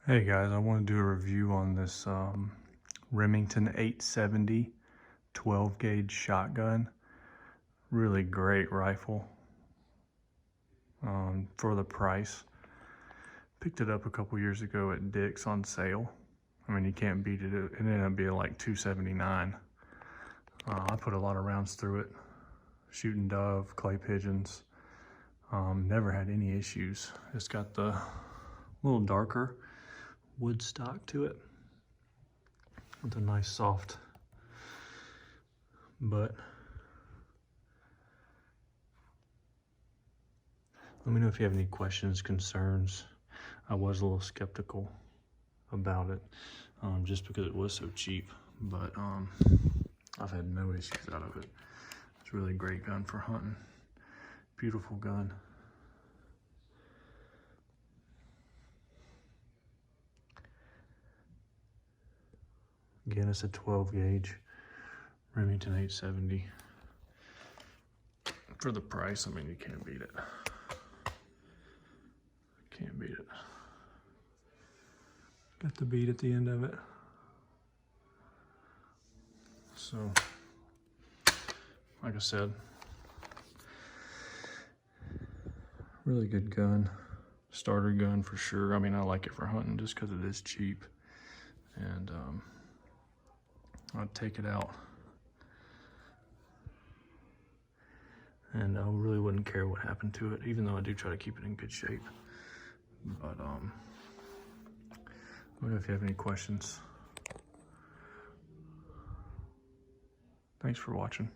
Hey guys, I want to do a review on this Remington 870 12 gauge shotgun. Really great rifle for the price. Picked it up a couple years ago at Dick's on sale. I mean, you can't beat it. It ended up being like $279. I put a lot of rounds through it, shooting dove, clay pigeons. Never had any issues. It's got the little darker wood stock to it with a nice soft butt. Let me know if you have any questions, concerns. I was a little skeptical about it just because it was so cheap, but I've had no issues out of it. It's a really great gun for hunting. Beautiful gun. Again, it's a 12 gauge Remington 870. For the price, I mean, you can't beat it. Can't beat it. Got the bead at the end of it. So, like I said, really good gun. Starter gun for sure. I mean, I like it for hunting just because it is cheap. And I'd take it out. And I really wouldn't care what happened to it, even though I do try to keep it in good shape. But let me know if you have any questions. Thanks for watching.